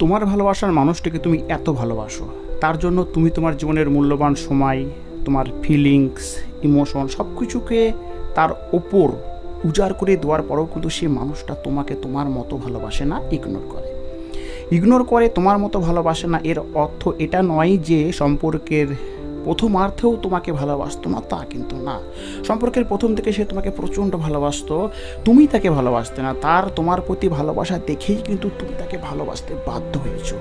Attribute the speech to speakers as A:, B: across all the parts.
A: তোমার ভালোবাসার মানুষটিকে তুমি এত ভালোবাসো, তার জন্য তুমি তোমার জীবনের মূল্যবান সময়, তোমার ফিলিংস, ইমোশন সব কিছুকে তার ওপর উজাড় করে দেওয়ার পরেও কিন্তু সেই মানুষটা তোমাকে তোমার মতো ভালোবাসে না, ইগনোর করে তোমার মতো ভালোবাসে না। এর অর্থ এটা নয় যে সম্পর্কের প্রথমার্ধেও তোমাকে ভালোবাসতো না, তা কিন্তু না। সম্পর্কের প্রথম থেকে সে তোমাকে প্রচণ্ড ভালোবাসতো, তুমি তাকে ভালোবাসতে না। তার তোমার প্রতি ভালোবাসা দেখেই কিন্তু তুমি তাকে ভালোবাসতে বাধ্য হয়েছো।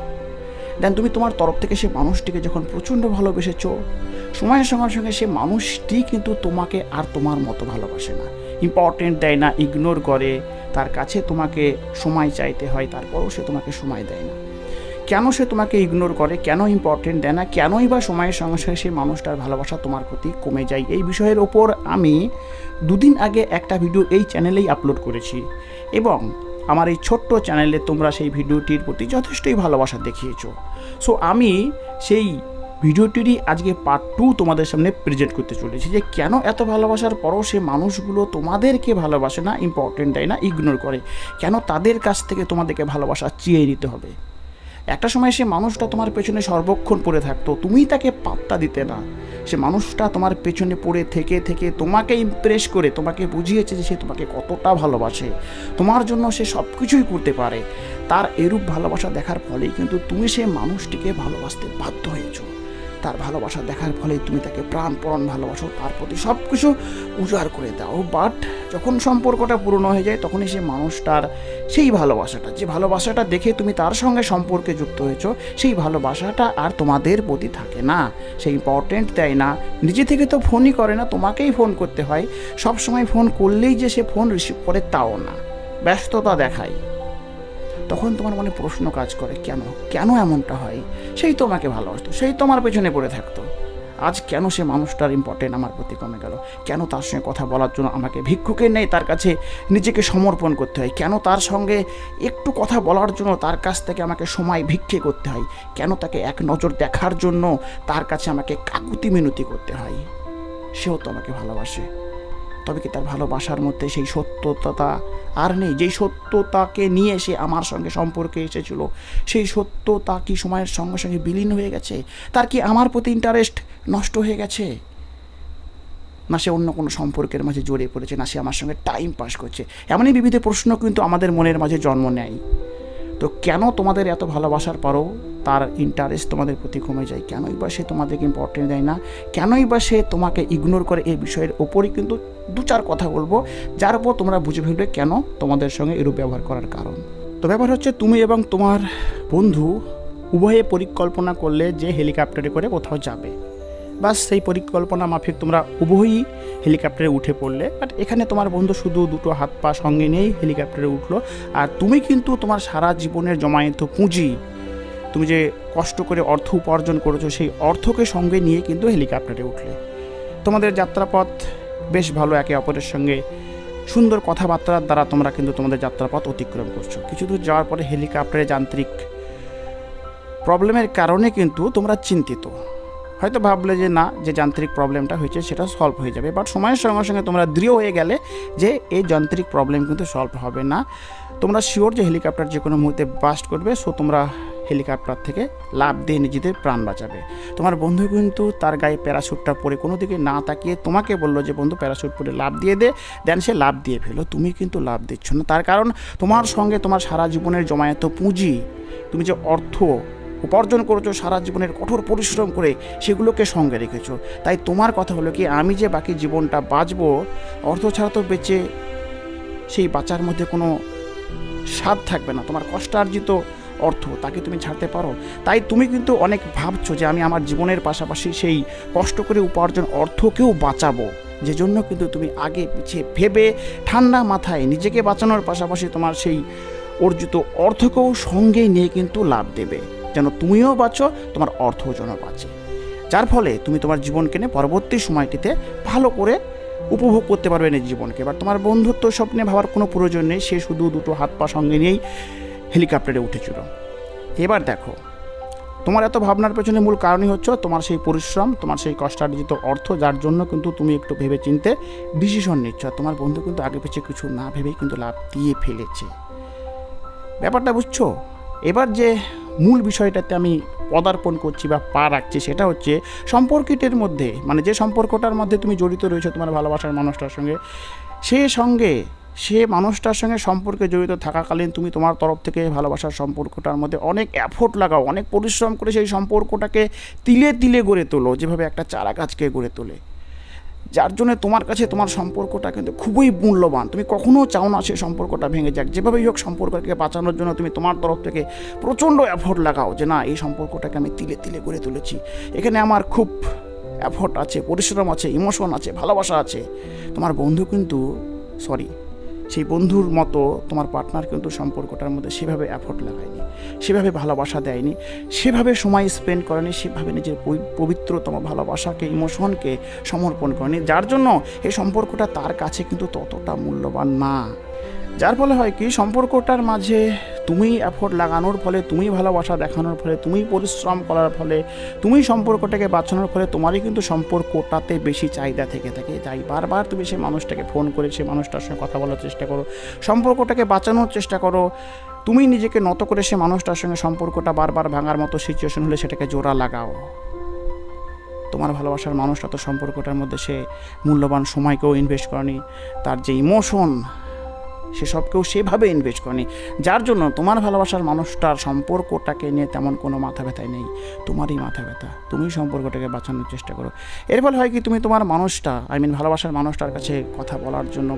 A: দেন তুমি তোমার তরফ থেকে সে মানুষটিকে যখন প্রচণ্ড ভালোবেসেছো, সময়ের সঙ্গে সঙ্গে সে মানুষটি কিন্তু তোমাকে আর তোমার মতো ভালোবাসে না, ইম্পর্টেন্ট দেয় না, ইগনোর করে। তার কাছে তোমাকে সময় চাইতে হয়, তারপরেও সে তোমাকে সময় দেয় না। কেন সে তোমাকে ইগনোর করে, কেন ইম্পর্টেন্ট দেয় না, কেনই বা সময়ের সঙ্গে সঙ্গে সেই মানুষটার ভালোবাসা তোমার প্রতি কমে যায়? এই বিষয়ের ওপর আমি দুদিন আগে একটা ভিডিও এই চ্যানেলেই আপলোড করেছি এবং আমার এই ছোট্ট চ্যানেলে তোমরা সেই ভিডিওটির প্রতি যথেষ্টই ভালোবাসা দেখিয়েছো। সো আমি সেই ভিডিওটিরই আজকে পার্ট 2 তোমাদের সামনে প্রেজেন্ট করতে চলেছি, যে কেন এত ভালোবাসার পরও সে মানুষগুলো তোমাদেরকে ভালোবাসে না, ইম্পর্টেন্ট দেয় না, ইগনোর করে। কেন তাদের কাছ থেকে তোমাদেরকে ভালোবাসা চেয়ে নিতে হবে? একটা সময় সে মানুষটা তোমার পেছনে সর্বক্ষণ পড়ে থাকতো, তুমি তাকে পাত্তা দিতে না। সে মানুষটা তোমার পেছনে পড়ে থেকে থেকে তোমাকে ইমপ্রেস করে তোমাকে বুঝিয়েছে যে সে তোমাকে কতটা ভালোবাসে, তোমার জন্য সে সব কিছুই করতে পারে। তার এরূপ ভালোবাসা দেখার ফলেই কিন্তু তুমি সে মানুষটিকে ভালোবাসতে বাধ্য হয়েছো। তার ভালোবাসা দেখার ফলে তুমি তাকে প্রাণপণ ভালোবাসো, তার প্রতি সব কিছু উজাড় করে দাও। বাট যখন সম্পর্কটা পুরনো হয়ে যায়, তখনই সে মানুষটার সেই ভালোবাসাটা, যে ভালোবাসাটা দেখে তুমি তার সঙ্গে সম্পর্কে যুক্ত হয়েছো, সেই ভালোবাসাটা আর তোমাদের প্রতি থাকে না। সে ইম্পর্টেন্ট দেয় না, নিজে থেকে তো ফোনই করে না, তোমাকেই ফোন করতে হয়। সব সময় ফোন করলেই যে সে ফোন রিসিভ করে তাও না, ব্যস্ততা দেখায়। তখন তোমার মনে প্রশ্ন কাজ করে, কেন এমনটা হয়? সেই তোমাকে ভালোবাসতো, সেই তোমার পেছনে পড়ে থাকতো। আজ কেন সে মানুষটার ইম্পর্টেন্ট আমার প্রতি কমে গেল? কেন তার সঙ্গে কথা বলার জন্য আমাকে ভিক্ষুকের নেই তার কাছে নিজেকে সমর্পণ করতে হয়? কেন তার সঙ্গে একটু কথা বলার জন্য তার কাছ থেকে আমাকে সময় ভিক্ষে করতে হয়? কেন তাকে এক নজর দেখার জন্য তার কাছে আমাকে কাকুতি মিনতি করতে হয়? সেও তো আমাকে ভালোবাসে। তবে কি তার ভালোবাসার মধ্যে সেই সত্যতা আর নেই? যেই সত্যতাকে নিয়ে সে আমার সঙ্গে সম্পর্কে এসেছিল, সেই সত্যতা কি সময়ের সঙ্গে সঙ্গে বিলীন হয়ে গেছে? তার কি আমার প্রতি ইন্টারেস্ট নষ্ট হয়ে গেছে? না সে অন্য কোনো সম্পর্কের মাঝে জড়িয়ে পড়েছে, না সে আমার সঙ্গে টাইম পাস করছে? এমনই বিবিধ প্রশ্ন কিন্তু আমাদের মনের মাঝে জন্ম নেয়। তো কেন তোমাদের এত ভালোবাসার পরও তার ইন্টারেস্ট তোমাদের প্রতি কমে যায়? কেনই বা সে তোমাদেরকে ইম্পর্টেন্ট দেয় না? কেনই বা সে তোমাকে ইগনোর করে? এই বিষয়ের ওপরই কিন্তু 2-4 কথা বলবো, যার উপর তোমরা বুঝে ফেলবে কেন তোমাদের সঙ্গে এরূপ ব্যবহার করার কারণ। তো ব্যাপার হচ্ছে, তুমি এবং তোমার বন্ধু উভয়ে পরিকল্পনা করলে যে হেলিকপ্টারে করে কোথাও যাবে। বাস সেই পরিকল্পনা মাফিক তোমরা উভয়ই হেলিকপ্টারে উঠে পড়লে। বাট এখানে তোমার বন্ধু শুধু 2 হাত পা সঙ্গে নিয়েই হেলিকপ্টারে উঠলো, আর তুমি কিন্তু তোমার সারা জীবনের জমায়েত পুঁজি, তুমি যে কষ্ট করে অর্থ উপার্জন করেছো, সেই অর্থকে সঙ্গে নিয়ে কিন্তু হেলিকপ্টারে উঠলে। তোমাদের যাত্রাপথ বেশ ভালো, একে অপরের সঙ্গে সুন্দর কথাবার্তার দ্বারা তোমরা কিন্তু তোমাদের যাত্রাপথ অতিক্রম করছো। কিছু দূর যাওয়ার পরে হেলিকপ্টারে যান্ত্রিক প্রবলেমের কারণে কিন্তু তোমরা চিন্তিত। হয়তো ভাবলে যে না, যে যান্ত্রিক প্রবলেমটা হয়েছে সেটা সলভ হয়ে যাবে। বাট সময়ের সঙ্গে সঙ্গে তোমরা দৃঢ় হয়ে গেলে যে এই যান্ত্রিক প্রবলেম কিন্তু সলভ হবে না। তোমরা শিওর যে হেলিকপ্টার যে কোনো মুহূর্তে বাস্ট করবে। সো তোমরা হেলিকপ্টার থেকে লাফ দিয়ে নিজেদের প্রাণ বাঁচাবে। তোমার বন্ধু কিন্তু তার গায়ে প্যারাশুটটা পরে কোনো দিকে না তাকিয়ে তোমাকে বললো যে বন্ধু প্যারাশুট পরে লাফ দিয়ে দে। দেন সে লাফ দিয়ে ফেলো, তুমি কিন্তু লাফ দিচ্ছ না। তার কারণ তোমার সঙ্গে তোমার সারা জীবনের জমায়েত পুঁজি, তুমি যে অর্থ উপার্জন করেছো সারা জীবনের কঠোর পরিশ্রম করে, সেগুলোকে সঙ্গে রেখেছো। তাই তোমার কথা হলো কি, আমি যে বাকি জীবনটা বাঁচবো, অর্থ ছাড়া তো বেঁচে সেই বাঁচার মধ্যে কোনো স্বাদ থাকবে না। তোমার কষ্টার্জিত অর্থ, তাকে তুমি ছাড়তে পারো? তাই তুমি কিন্তু অনেক ভাবছো যে আমি আমার জীবনের পাশাপাশি সেই কষ্ট করে উপার্জন অর্থকেও বাঁচাবো, যে জন্য কিন্তু তুমি আগে পিছিয়ে ভেবে ঠান্ডা মাথায় নিজেকে বাঁচানোর পাশাপাশি তোমার সেই অর্জিত অর্থকেও সঙ্গে নিয়ে কিন্তু লাভ দেবে, যেন তুমিও বাঁচো, তোমার অর্থও যেন বাঁচে। যার ফলে তুমি তোমার জীবনকে নিয়ে পরবর্তী সময়টিতে ভালো করে উপভোগ করতে পারবে না জীবনকে। এবার তোমার বন্ধুত্ব স্বপ্নে ভাবার কোনো প্রয়োজন নেই, সে শুধু 2 হাত পা সঙ্গে নিয়েই হেলিকপ্টারে উঠেছিল। এবার দেখো, তোমার এত ভাবনার পেছনে মূল কারণই হচ্ছে তোমার সেই পরিশ্রম, তোমার সেই কষ্টার্জিত অর্থ, যার জন্য কিন্তু তুমি একটু ভেবে চিনতে ডিসিশন নিচ্ছ। তোমার বন্ধু কিন্তু আগে পিছিয়ে কিছু না ভেবেই কিন্তু লাভ দিয়ে ফেলেছে। ব্যাপারটা বুঝছো? এবার যে মূল বিষয়টাতে আমি পদার্পণ করছি বা পা রাখছি, সেটা হচ্ছে সম্পর্কটির মধ্যে, মানে যে সম্পর্কটার মধ্যে তুমি জড়িত রয়েছে তোমার ভালোবাসার মানুষটার সঙ্গে, সে মানুষটার সঙ্গে সম্পর্কে জড়িত থাকাকালীন তুমি তোমার তরফ থেকে ভালোবাসার সম্পর্কটার মধ্যে অনেক এফোর্ট লাগাও, অনেক পরিশ্রম করে সেই সম্পর্কটাকে তিলে তিলে গড়ে তোলো, যেভাবে একটা চারা গাছকে গড়ে তোলে, যার জন্য তোমার কাছে তোমার সম্পর্কটা কিন্তু খুবই মূল্যবান। তুমি কখনো চাও না সেই সম্পর্কটা ভেঙে যাক, যেভাবেই হোক সম্পর্ককে বাঁচানোর জন্য তুমি তোমার তরফ থেকে প্রচণ্ড এফোর্ট লাগাও যে না, এই সম্পর্কটাকে আমি তিলে তিলে গড়ে তুলেছি, এখানে আমার খুব এফোর্ট আছে, পরিশ্রম আছে, ইমোশন আছে, ভালোবাসা আছে। তোমার বন্ধু কিন্তু সেই বন্ধুর মতো তোমার পার্টনার কিন্তু সম্পর্কটার মধ্যে সেভাবে এফোর্ট লাগায়নি, সেভাবে ভালোবাসা দেয়নি, সেভাবে সময় স্পেন্ড করেনি, সেভাবে নিজের পবিত্রতম ভালোবাসাকে, ইমোশনকে সমর্পণ করেনি, যার জন্য এই সম্পর্কটা তার কাছে কিন্তু ততটা মূল্যবান না। যার ফলে হয় কি, সম্পর্কটার মাঝে তুমি এফোর্ট লাগানোর ফলে, তুমি ভালোবাসা দেখানোর ফলে, তুমি পরিশ্রম করার ফলে, তুমি সম্পর্কটাকে বাঁচানোর ফলে তোমারই কিন্তু সম্পর্কটাতে বেশি চাহিদা থেকে থাকে। তাই বারবার তুমি সেই মানুষটাকে ফোন করে সেই মানুষটার সঙ্গে কথা বলার চেষ্টা করো, সম্পর্কটাকে বাঁচানোর চেষ্টা করো, তুমি নিজেকে নত করে সে মানুষটার সঙ্গে সম্পর্কটা বারবার ভাঙার মতো সিচুয়েশন হলে সেটাকে জোড়া লাগাও। তোমার ভালোবাসার মানুষটা তো সম্পর্কটার মধ্যে সে মূল্যবান সময়কেও ইনভেস্ট করেনি, তার যে ইমোশন সেসবকেও সেভাবে ইনভেস্ট করেনি, যার জন্য তোমার ভালোবাসার মানুষটার সম্পর্কটাকে নিয়ে তেমন কোনো মাথা ব্যথাই নেই, তোমারই মাথা ব্যথা। তুমি সম্পর্কটাকে বাঁচানোর চেষ্টা করো। এর ফলে হয় কি, তুমি তোমার মানুষটা, ভালোবাসার মানুষটার কাছে কথা বলার জন্য,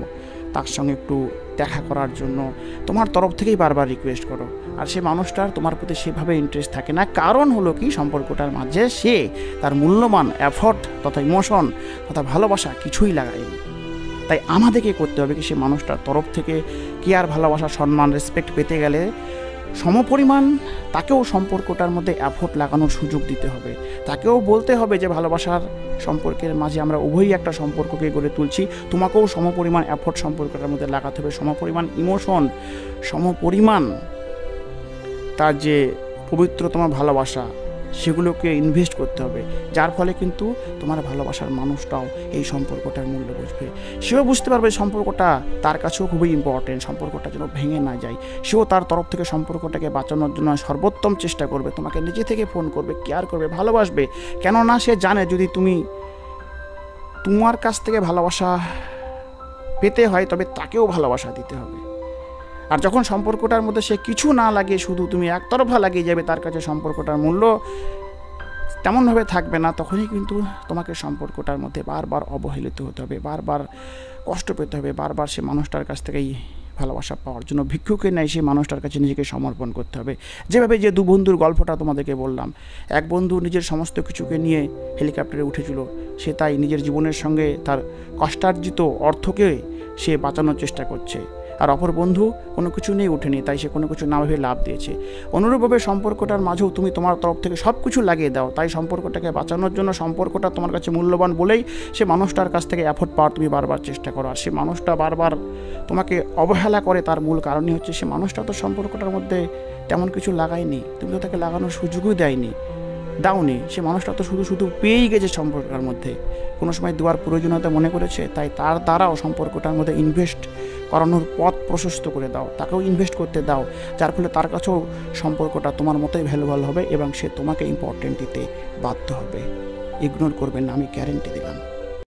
A: তার সঙ্গে একটু দেখা করার জন্য তোমার তরফ থেকেই বারবার রিকোয়েস্ট করো, আর সে মানুষটার তোমার প্রতি সেভাবে ইন্টারেস্ট থাকে না। কারণ হলো কি, সম্পর্কটার মাঝে সে তার মূল্যবান এফোর্ট তথা ইমোশন তথা ভালোবাসা কিছুই লাগায়নি। তাই আমাদেরকে করতে হবে কি, সে মানুষটার তরফ থেকে কেয়ার, ভালোবাসা, সম্মান, রেসপেক্ট পেতে গেলে সমপরিমাণ তাকেও সম্পর্কটার মধ্যে এফোর্ট লাগানোর সুযোগ দিতে হবে। তাকেও বলতে হবে যে ভালোবাসার সম্পর্কের মাঝে আমরা উভয়ই একটা সম্পর্ককে গড়ে তুলছি, তোমাকেও সমপরিমাণ এফোর্ট সম্পর্কটার মধ্যে লাগাতে হবে, সমপরিমাণ ইমোশন, সমপরিমাণ তার যে পবিত্রতম ভালোবাসা সেগুলোকে ইনভেস্ট করতে হবে, যার ফলে কিন্তু তোমার ভালোবাসার মানুষটাও এই সম্পর্কটার মূল্য বুঝবে। সেও বুঝতে পারবে সম্পর্কটা তার কাছেও খুবই ইম্পর্টেন্ট, সম্পর্কটা যেন ভেঙে না যায়। সেও তার তরফ থেকে সম্পর্কটাকে বাঁচানোর জন্য সর্বোত্তম চেষ্টা করবে, তোমাকে নিজে থেকে ফোন করবে, কেয়ার করবে, ভালোবাসবে। কেননা সে জানে যদি তোমার কাছ থেকে ভালোবাসা পেতে হয় তবে তাকেও ভালোবাসা দিতে হবে। আর যখন সম্পর্কটার মধ্যে সে কিছু না লাগিয়ে শুধু তুমি একতরফা লাগিয়ে যাবে, তার কাছে সম্পর্কটার মূল্য তেমনভাবে থাকবে না, তখনই কিন্তু তোমাকে সম্পর্কটার মধ্যে বারবার অবহেলিত হতে হবে, বারবার কষ্ট পেতে হবে, বারবার সে মানুষটার কাছ থেকেই ভালোবাসা পাওয়ার জন্য ভিক্ষুকে নেয় সেই মানুষটার কাছে নিজেকে সমর্পণ করতে হবে। যেভাবে যে দু বন্ধুর গল্পটা তোমাদেরকে বললাম, এক বন্ধু নিজের সমস্ত কিছুকে নিয়ে হেলিকপ্টারে উঠেছিল, সে তাই নিজের জীবনের সঙ্গে তার কষ্টার্জিত অর্থকে সে বাঁচানোর চেষ্টা করছে, আর অপর বন্ধু কোনো কিছু নিয়ে ওঠেনি, তাই সে কোনো কিছু না ভেবে লাভ দিয়েছে। অনুরূপভাবে সম্পর্কটার মাঝেও তুমি তোমার তরফ থেকে সব কিছু লাগিয়ে দাও, তাই সম্পর্কটাকে বাঁচানোর জন্য, সম্পর্কটা তোমার কাছে মূল্যবান বলেই সে মানুষটার কাছ থেকে এফোর্ট পাওয়ার তুমি বারবার চেষ্টা করো। আর সে মানুষটা বারবার তোমাকে অবহেলা করে, তার মূল কারণই হচ্ছে সে মানুষটা তো সম্পর্কটার মধ্যে তেমন কিছু লাগায়নি, তুমি তো তাকে লাগানোর সুযোগও দাওনি। সে মানুষটা তো শুধু পেয়েই গেছে সম্পর্কের মধ্যে, কোনো সময় দেওয়ার প্রয়োজনীয়তা মনে করেছে, তাই তার দ্বারাও সম্পর্কটার মধ্যে ইনভেস্ট করানোর পথ প্রশস্ত করে দাও, তাকেও ইনভেস্ট করতে দাও, যার ফলে তার কাছেও সম্পর্কটা তোমার মতোই ভ্যালুয়েবল হবে এবং সে তোমাকে ইম্পর্টেন্ট দিতে বাধ্য হবে। ইগনোর করবেন না, আমি গ্যারেন্টি দিলাম।